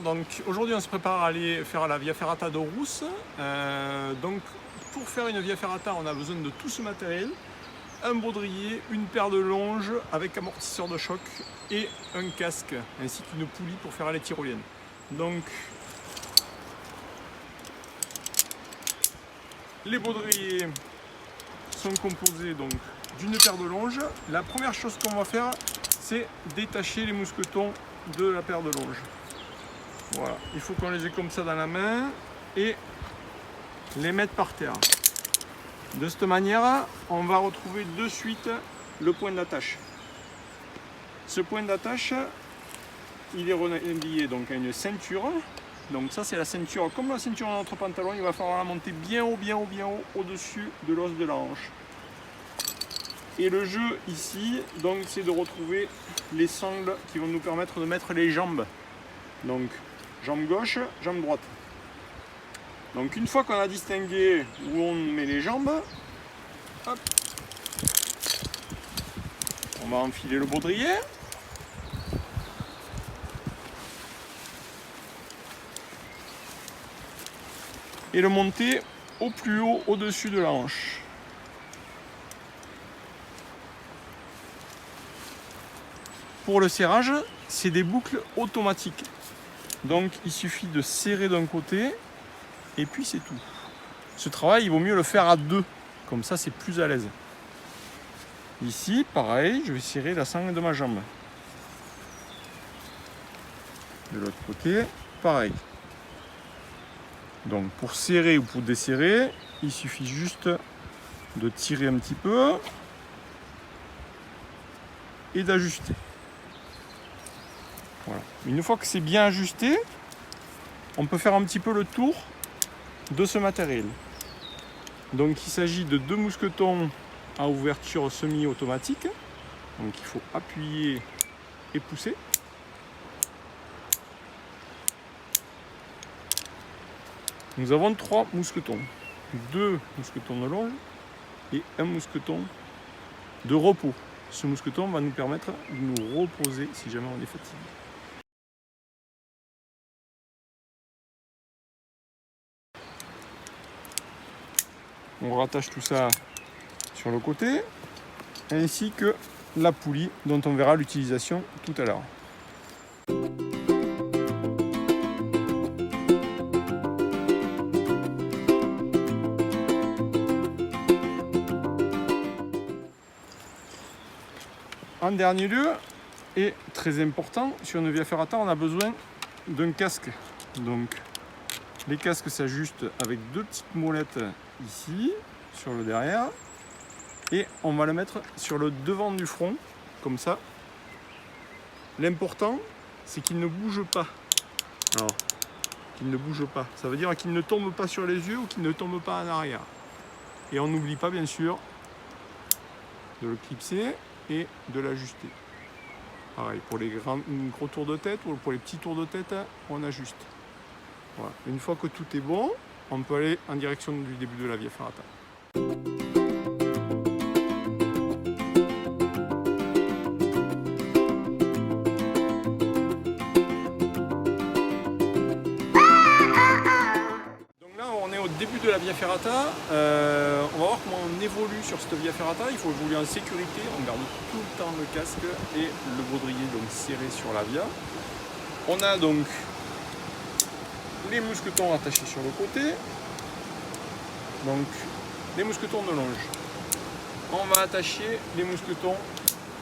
Donc aujourd'hui on se prépare à aller faire la Via Ferrata de Rousse. Donc pour faire une Via Ferrata on a besoin de tout ce matériel, un baudrier, une paire de longes avec amortisseur de choc et un casque ainsi qu'une poulie pour faire les tyroliennes. Donc les baudriers sont composés donc d'une paire de longes. La première chose qu'on va faire c'est détacher les mousquetons de la paire de longes. Voilà, il faut qu'on les ait comme ça dans la main et les mettre par terre. De cette manière, on va retrouver de suite le point d'attache. Ce point d'attache, il est relié donc à une ceinture. Donc ça c'est la ceinture, comme la ceinture de notre pantalon, il va falloir la monter bien haut, au-dessus de l'os de la hanche. Et le jeu ici, donc c'est de retrouver les sangles qui vont nous permettre de mettre les jambes. Donc jambe gauche, jambe droite. Donc une fois qu'on a distingué où on met les jambes, hop, on va enfiler le baudrier. Et le monter au plus haut au-dessus de la hanche. Pour le serrage, c'est des boucles automatiques. Donc il suffit de serrer d'un côté et puis c'est tout. Ce travail, il vaut mieux le faire à deux. Comme ça, c'est plus à l'aise. Ici, pareil, je vais serrer la sangle de ma jambe. De l'autre côté, pareil. Donc pour serrer ou pour desserrer, il suffit juste de tirer un petit peu et d'ajuster. Voilà. Une fois que c'est bien ajusté, on peut faire un petit peu le tour de ce matériel. Donc il s'agit de deux mousquetons à ouverture semi-automatique. Donc il faut appuyer et pousser. Nous avons trois mousquetons. Deux mousquetons de longe et un mousqueton de repos. Ce mousqueton va nous permettre de nous reposer si jamais on est fatigué. On rattache tout ça sur le côté, ainsi que la poulie dont on verra l'utilisation tout à l'heure. En dernier lieu, et très important, sur une Via Ferrata, on a besoin d'un casque. Donc, les casques s'ajustent avec deux petites molettes ici, sur le derrière, et on va le mettre sur le devant du front, comme ça. L'important, c'est qu'il ne bouge pas. Alors, qu'il ne bouge pas. Ça veut dire qu'il ne tombe pas sur les yeux ou qu'il ne tombe pas en arrière. Et on n'oublie pas, bien sûr, de le clipser et de l'ajuster. Pareil, pour les gros tours de tête ou pour les petits tours de tête, on ajuste. Voilà. Une fois que tout est bon, on peut aller en direction du début de la Via Ferrata. Donc là, on est au début de la Via Ferrata. On va voir comment on évolue sur cette Via Ferrata. Il faut évoluer en sécurité. On garde tout le temps le casque et le baudrier donc serré sur la Via. On a donc les mousquetons attachés sur le côté, donc les mousquetons de longe. On va attacher les mousquetons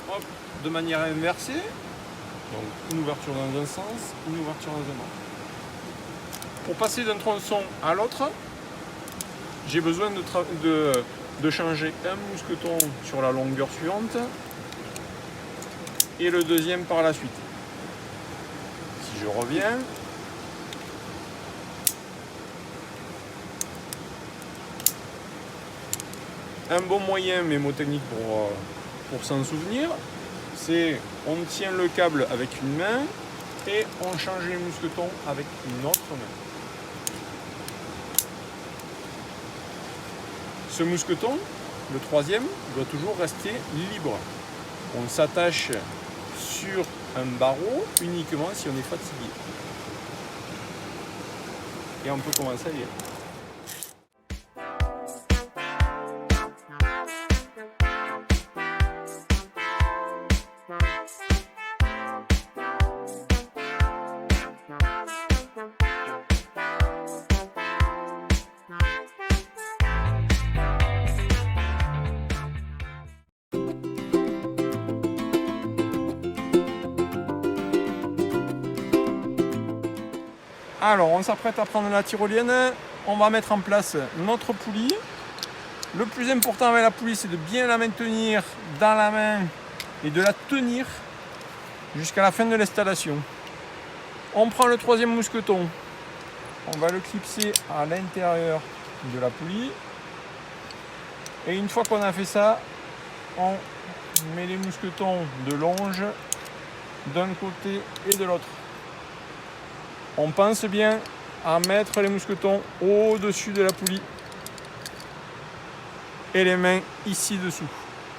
hop, de manière inversée, donc une ouverture dans un sens, une ouverture dans un autre. Pour passer d'un tronçon à l'autre, j'ai besoin de changer un mousqueton sur la longueur suivante et le deuxième par la suite. Si je reviens, un bon moyen mémotechnique pour s'en souvenir, c'est on tient le câble avec une main et on change les mousquetons avec une autre main. Ce mousqueton, le troisième, doit toujours rester libre. On s'attache sur un barreau uniquement si on est fatigué. et on peut commencer à y aller. Alors, on s'apprête à prendre la tyrolienne, on va mettre en place notre poulie. Le plus important avec la poulie, c'est de bien la maintenir dans la main et de la tenir jusqu'à la fin de l'installation. On prend le troisième mousqueton, on va le clipser à l'intérieur de la poulie. Et une fois qu'on a fait ça, on met les mousquetons de longe d'un côté et de l'autre. On pense bien à mettre les mousquetons au-dessus de la poulie et les mains ici dessous.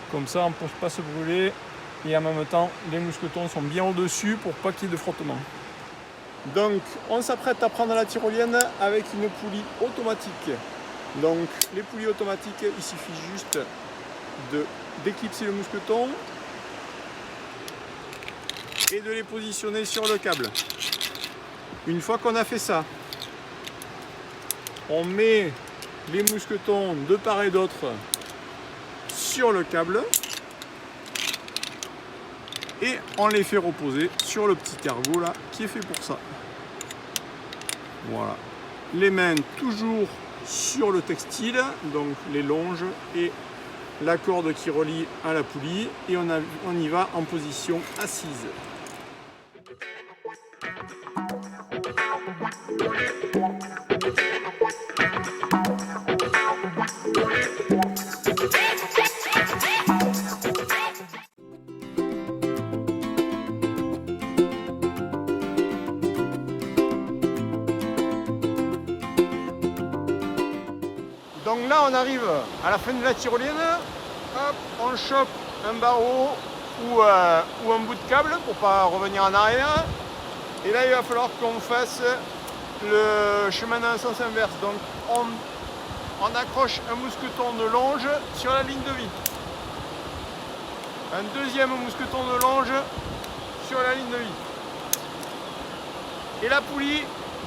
Comme ça, on ne peut pas se brûler et en même temps, les mousquetons sont bien au-dessus pour pas qu'il y ait de frottement. Donc, on s'apprête à prendre la tyrolienne avec une poulie automatique. Donc, les poulies automatiques, il suffit juste de déclipser le mousqueton et de les positionner sur le câble. Une fois qu'on a fait ça, on met les mousquetons de part et d'autre sur le câble et on les fait reposer sur le petit cargo là qui est fait pour ça. Voilà. Les mains toujours sur le textile, donc les longes et la corde qui relie à la poulie, et on y va en position assise. Donc là on arrive à la fin de la tyrolienne, hop, on chope un barreau ou un bout de câble pour pas revenir en arrière. Et là il va falloir qu'on fasse le chemin dans le sens inverse. Donc on accroche un mousqueton de longe sur la ligne de vie. Un deuxième mousqueton de longe sur la ligne de vie. Et la poulie,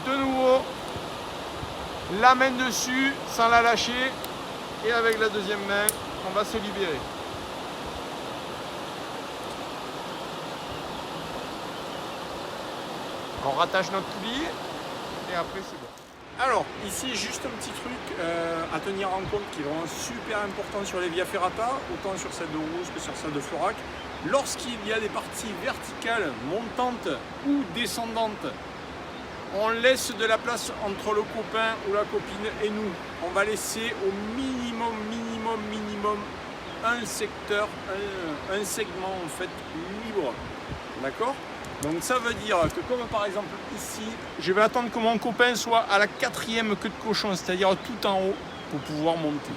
de nouveau, la main dessus sans la lâcher, et avec la deuxième main on va se libérer. On rattache notre poulie et après c'est bon. Alors ici juste un petit truc à tenir en compte qui est vraiment super important sur les Via Ferrata, autant sur celle de Rousse que sur celle de Florac. Lorsqu'il y a des parties verticales, montantes ou descendantes, on laisse de la place entre le copain ou la copine et nous. On va laisser au minimum un secteur, un segment en fait libre. D'accord? Donc ça veut dire que comme par exemple ici, je vais attendre que mon copain soit à la 4e queue de cochon, c'est-à-dire tout en haut, pour pouvoir monter.